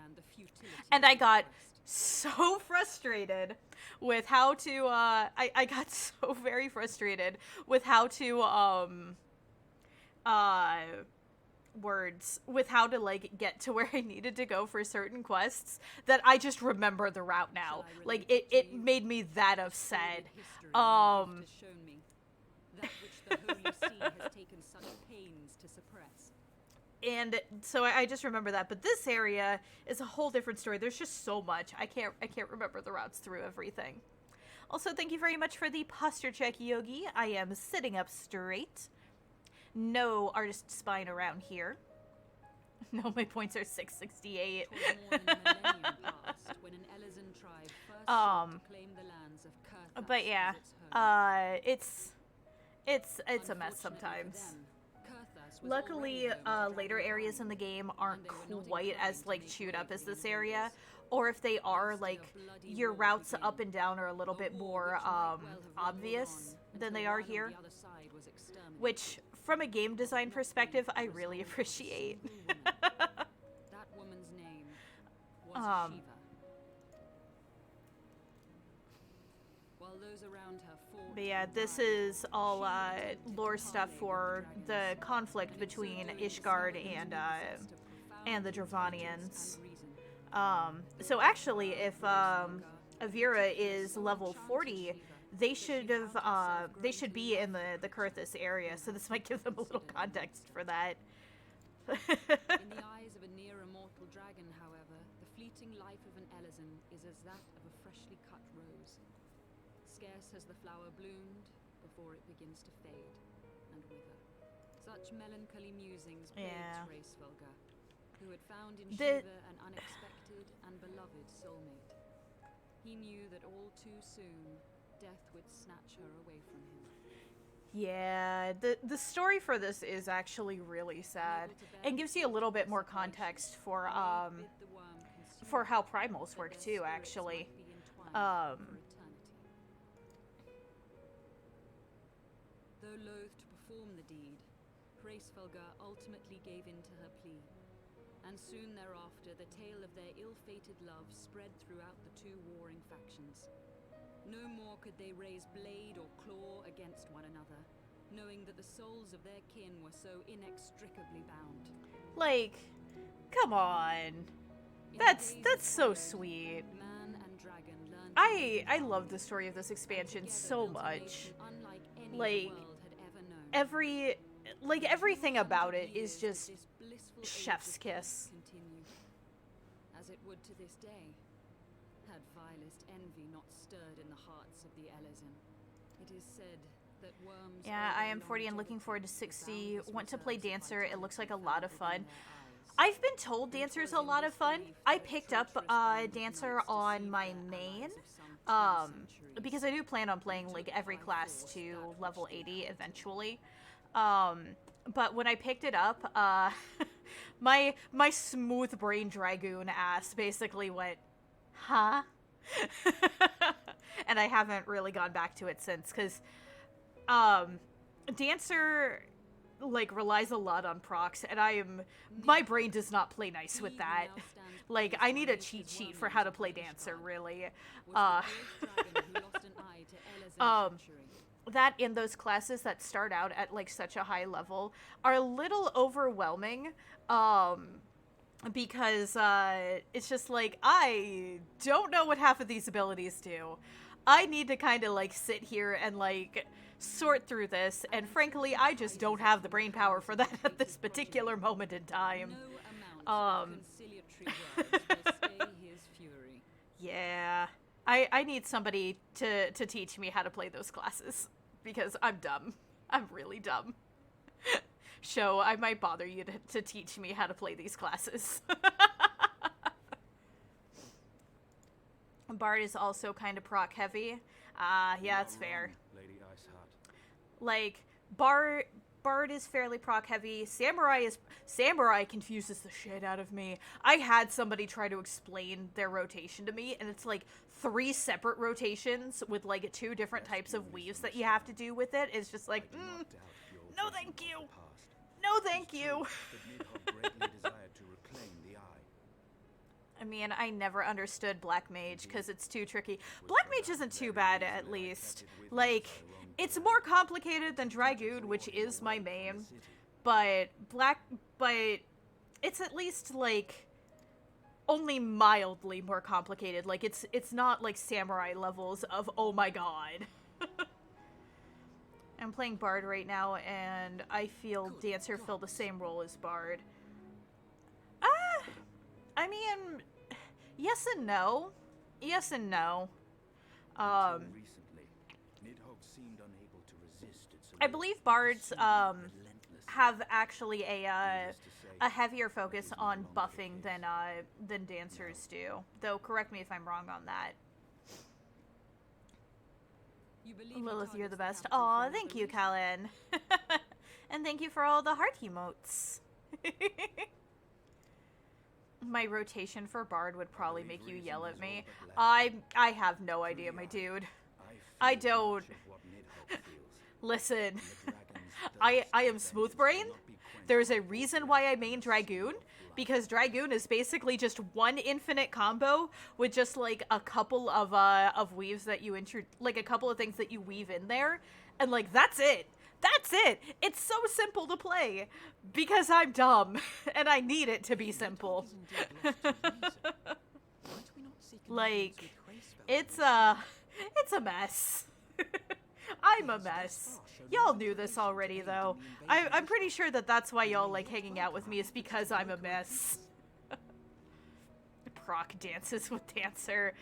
and I got so frustrated with how to, I got so very frustrated with how to, with how to, like, get to where I needed to go for certain quests that I just remember the route now. Like, it made me that upset. That which the Holy See has taken such pains to suppress. And so I just remember that, but this area is a whole different story. There's just so much. I can't remember the routes through everything. Also, thank you very much for the posture check, Yogi. I am sitting up straight. No artist spine around here. No, my points are 668. But yeah, it's a mess sometimes. Luckily, later areas in the game aren't quite as, like, chewed up as this area. Or if they are, like, your routes up and down are a little bit more, obvious than they are here. Which, from a game design perspective, I really appreciate. That woman's name was Shiva. While those around her fought, But yeah, this is all lore stuff for the conflict between Ishgard and the Dravanians. So actually, if Avira is level 40, they should be in the Kurthus area. So this might give them a little context for that. in the eyes of a near immortal dragon, however, the fleeting life of an Elezen is as that of a freshly cut rose. Scarce has the flower bloomed before it begins to fade and wither. Such melancholy musings plagued Hraesvelga, who had found in Shiva an unexpected and beloved soulmate. He knew that all too soon, death would snatch her away from him. Yeah, the story for this is actually really sad and gives you a little bit more context for how primals work too, actually. Though loath to perform the deed, Hraesvelga ultimately gave in to her plea, and soon thereafter the tale of their ill-fated love spread throughout the two warring factions. No more could they raise blade or claw against one another, knowing that the souls of their kin were so inextricably bound. Like, come on. That's so sweet. Man and dragon learned I love the story of this expansion so much. Like, everything about it is just chef's kiss. As it would to this day, had vilest envy not stirred in the hearts of the Elezen. It is said that worms. Yeah, I am 40 and looking forward to 60. Want to play Dancer. It looks like a lot of fun. I've been told Dancer's a lot of fun. I picked up Dancer on my main, because I do plan on playing like every class to level 80 eventually. But when I picked it up, my smooth brain dragoon ass basically went, huh? And I haven't really gone back to it since, because Dancer like relies a lot on procs, and my brain does not play nice with that. Like, I need a cheat sheet for how to play Dancer, really. That in those classes that start out at like such a high level are a little overwhelming, because it's just like, I don't know what half of these abilities do. I need to kind of like sit here and like sort through this, and frankly, I just don't have the brain power for that at this particular moment in time. Yeah, I need somebody to teach me how to play those classes, because I'm dumb. I'm really dumb. So I might bother you to teach me how to play these classes. Bard is also kind of proc heavy. Yeah, it's fair. Lady Iceheart. Like, Bard is fairly proc heavy. Samurai confuses the shit out of me. I had somebody try to explain their rotation to me, and it's like 3 separate rotations with like 2 different types of weaves that you have to do with it. It's just like, no thank you. No thank you. I mean, I never understood Black Mage because it's too tricky. Black Mage isn't too bad, at least. Like, it's more complicated than Dragoon, which is my main, but it's at least, like, only mildly more complicated. Like, it's not, like, Samurai levels of, oh my god. I'm playing Bard right now, and I feel Dancer fill the same role as Bard. I mean, yes and no. Yes and no. I believe Bards have actually a heavier focus on buffing than Dancers do. Though, correct me if I'm wrong on that. Lilith, you're the best. Aw, thank you, Callan. And thank you for all the heart emotes. My rotation for Bard would probably make you yell at me. I have no idea, my dude. I don't. Listen, I am smooth brain. There's a reason why I main Dragoon, because Dragoon is basically just one infinite combo with just like a couple of weaves that you like a couple of things that you weave in there, and like that's it. That's it. It's so simple to play because I'm dumb and I need it to be simple. Like it's a mess. I'm a mess. Y'all knew this already, though. I'm pretty sure that that's why y'all like hanging out with me is because I'm a mess. Proc dances with Dancer.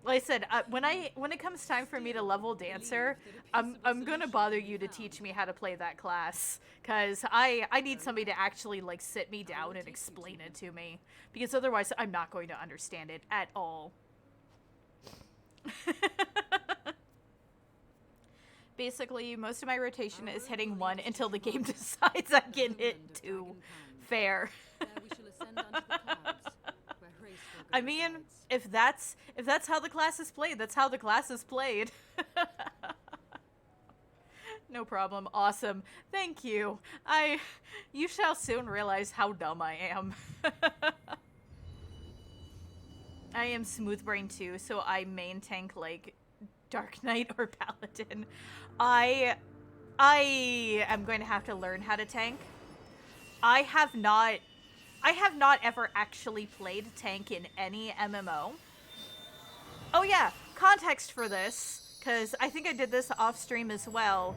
Like I said, when it comes time for me to level Dancer, I'm gonna bother you to teach me how to play that class, cause I need somebody to actually like sit me down and explain it to me, because otherwise I'm not going to understand it at all. Basically, most of my rotation is hitting 1 until the game decides I can hit 2. Fair. I mean, if that's how the class is played, that's how the class is played. No problem. Awesome. Thank you. You shall soon realize how dumb I am. I am smooth brain too, so I main tank like Dark Knight or Paladin. I am going to have to learn how to tank. I have not ever actually played tank in any MMO. Oh yeah, context for this, because I think I did this off stream as well.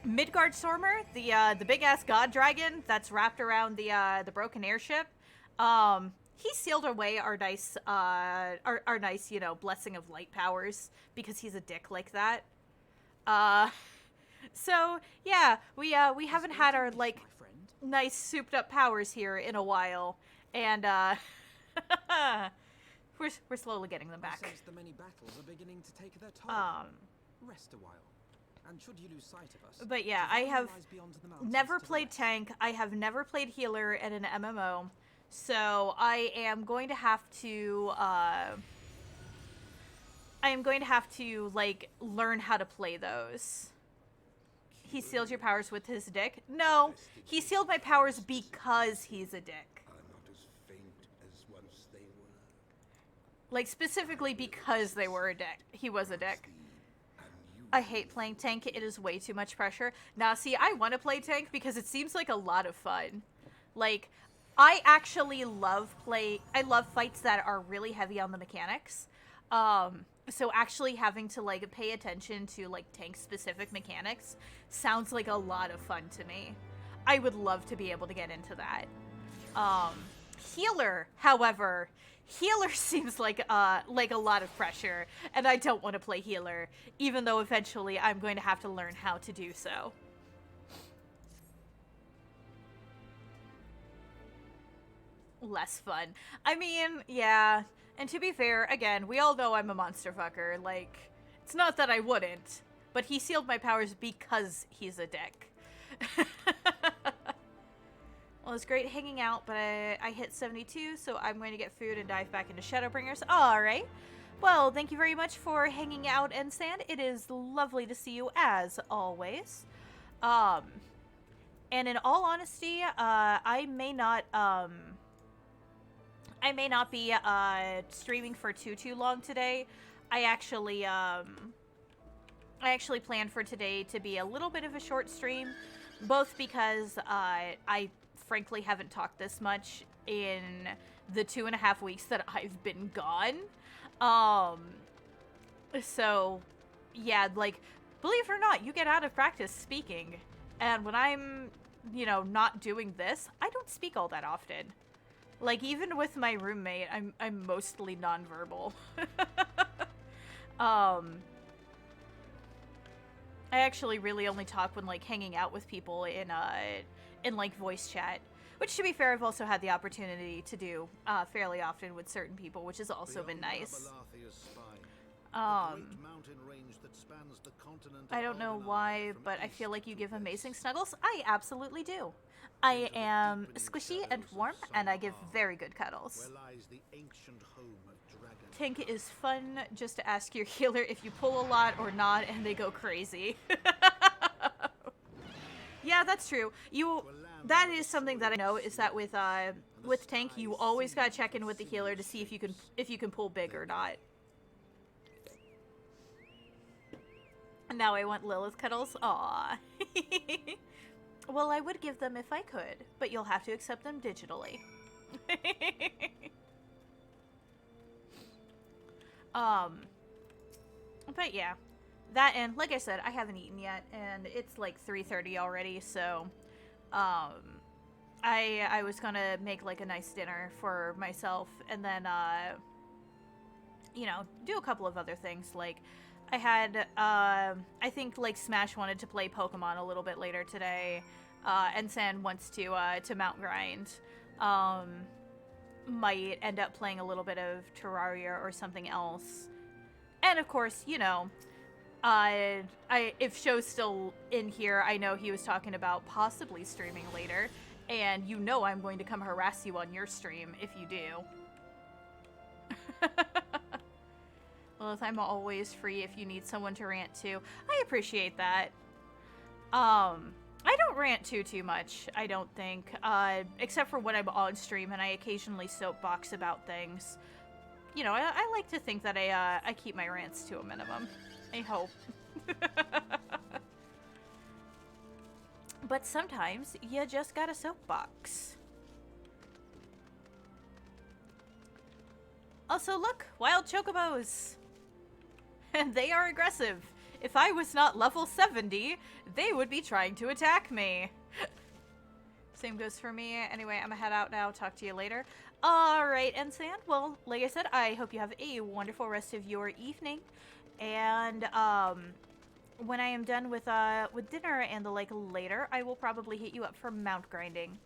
Midgard Stormer, the big ass god dragon that's wrapped around the broken airship. He sealed away our nice, blessing of light powers because he's a dick like that. So yeah, we haven't had our like nice souped up powers here in a while, and we're slowly getting them back. The many battles are beginning to take their toll. Rest a while. And should you lose sight of us, but yeah, I have never played tank. I have never played healer in an MMO. So I am going to have to like learn how to play those. He sealed your powers with his dick? No, he sealed my powers because he's a dick. Not as faint as once they were. Like specifically because they were a dick. He was a dick. I hate playing tank. It is way too much pressure. Now, see, I want to play tank because it seems like a lot of fun. Like, I actually love fights that are really heavy on the mechanics. So actually having to, like, pay attention to, like, tank-specific mechanics sounds like a lot of fun to me. I would love to be able to get into that. Healer, however, seems like a lot of pressure, and I don't want to play healer, even though eventually I'm going to have to learn how to do so. Less fun. I mean, yeah. And to be fair, again, we all know I'm a monster fucker. Like, it's not that I wouldn't, but he sealed my powers because he's a dick. Well, it's great hanging out, but I hit 72, so I'm going to get food and dive back into Shadowbringers. Alright. Well, thank you very much for hanging out, Ensand. It is lovely to see you, as always. And in all honesty, I may not be streaming for too long today. I actually planned for today to be a little bit of a short stream, both because I frankly haven't talked this much in the 2.5 weeks that I've been gone. So yeah, like, believe it or not, you get out of practice speaking, and when I'm, not doing this, I don't speak all that often. Like, even with my roommate, I'm mostly nonverbal. I actually really only talk when, like, hanging out with people in like, voice chat. Which, to be fair, I've also had the opportunity to do fairly often with certain people, which has also been nice. great mountain range that spans the continent of I don't know Argonaut why, from but I east feel like you to give west. amazing snuggles. I absolutely do. I am squishy and warm, and I give very good cuddles. Where lies the ancient home of dragons. Tank is fun just to ask your healer if you pull a lot or not, and they go crazy. Yeah, that's true. That is something that I know, is that with Tank, you always gotta check in with the healer to see if you can pull big or not. And now I want Lilith cuddles. Aww. Well, I would give them if I could, but you'll have to accept them digitally. But yeah. That, and like I said, I haven't eaten yet, and it's like 3:30 already, so I was gonna make like a nice dinner for myself, and then you know, do a couple of other things. Like I had I think like Smash wanted to play Pokemon a little bit later today, and San wants to mount grind. Might end up playing a little bit of Terraria or something else, and of course, you know. If Show's still in here, I know he was talking about possibly streaming later, and you know I'm going to come harass you on your stream if you do. Well, I'm always free if you need someone to rant to. I appreciate that. I don't rant too much, I don't think, except for when I'm on stream and I occasionally soapbox about things. You know, I like to think that I keep my rants to a minimum. I hope. But sometimes you just got a soapbox. Also, look, wild chocobos. And they are aggressive. If I was not level 70, they would be trying to attack me. Same goes for me. Anyway, I'm gonna head out now. Talk to you later. Alright, Ensan. Well, like I said, I hope you have a wonderful rest of your evening. And when I am done with dinner and the like later, I will probably hit you up for mount grinding.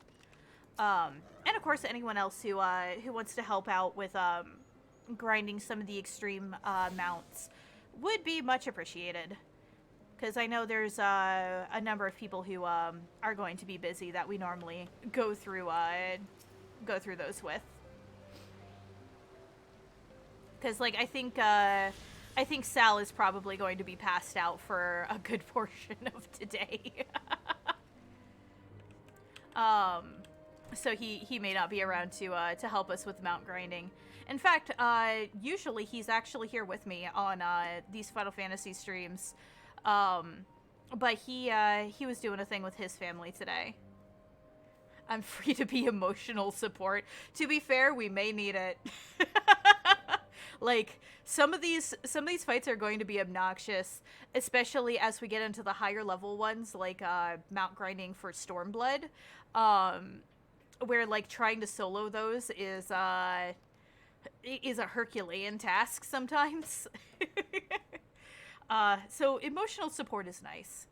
And of course, anyone else who wants to help out with grinding some of the extreme mounts would be much appreciated. Because I know there's a number of people who are going to be busy that we normally go through those with. Because like I think Sal is probably going to be passed out for a good portion of today. So he may not be around to help us with mount grinding. In fact, usually he's actually here with me on these Final Fantasy streams. But he was doing a thing with his family today. I'm free to be emotional support. To be fair, we may need it. Like, some of these fights are going to be obnoxious, especially as we get into the higher level ones, like mount grinding for Stormblood, where like trying to solo those is a Herculean task sometimes. So emotional support is nice.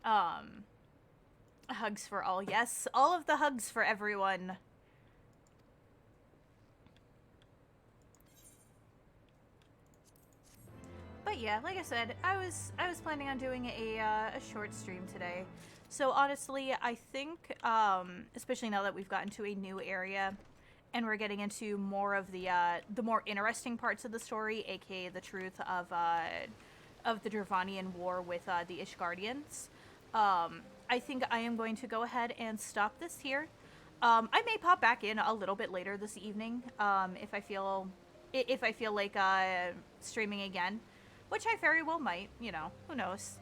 Hugs for all, yes, all of the hugs for everyone. But yeah, like I said, I was planning on doing a short stream today. So honestly, I think, especially now that we've gotten to a new area, and we're getting into more of the more interesting parts of the story, aka the truth of the Dravanian war with the Ishgardians. I think I am going to go ahead and stop this here. I may pop back in a little bit later this evening, if I feel like streaming again, which I very well might. You know, who knows.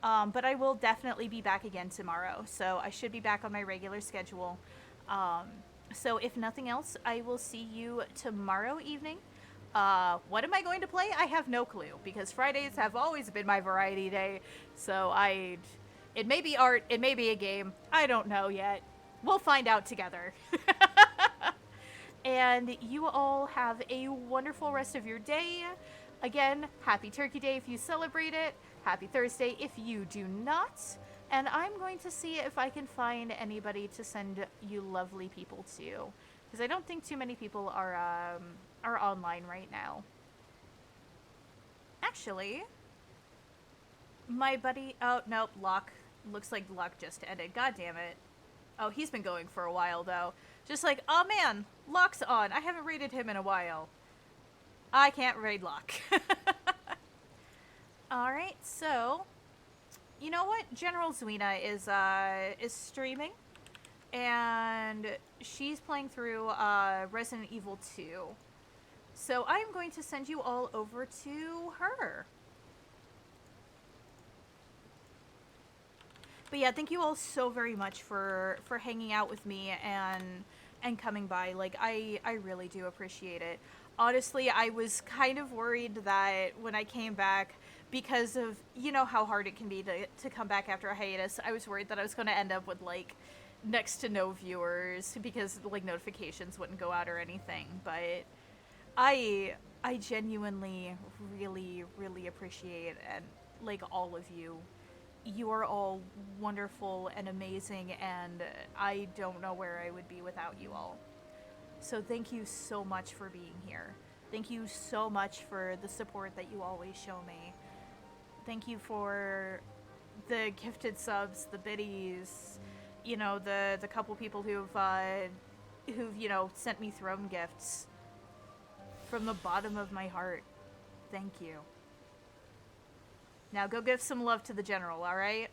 But I will definitely be back again tomorrow, so I should be back on my regular schedule. So if nothing else, I will see you tomorrow evening. What am I going to play? I have no clue, because Fridays have always been my variety day, so it may be art, it may be a game, I don't know yet. We'll find out together. And you all have a wonderful rest of your day. Again, happy Turkey Day if you celebrate it. Happy Thursday if you do not. And I'm going to see if I can find anybody to send you lovely people to, because I don't think too many people are online right now. actually, my buddy... Oh, nope, Locke. Looks like Locke just ended. God damn it. Oh, he's been going for a while, though. Just like, oh man, Locke's on. I haven't raided him in a while. I can't raid Locke. Alright, so... You know what? General Zwina is streaming. And she's playing through Resident Evil 2. So I'm going to send you all over to her. But yeah, thank you all so very much for hanging out with me and coming by. Like, I really do appreciate it. Honestly, I was kind of worried that when I came back, because of, you know, how hard it can be to come back after a hiatus, I was worried that I was going to end up with, like, next to no viewers because, like, notifications wouldn't go out or anything. But I genuinely really, really appreciate, and, like, all of you. You are all wonderful and amazing, and I don't know where I would be without you all. So thank you so much for being here. Thank you so much for the support that you always show me. Thank you for the gifted subs, the biddies, you know, the couple people who've you know, sent me throne gifts. From the bottom of my heart, thank you. Now go give some love to the general, alright?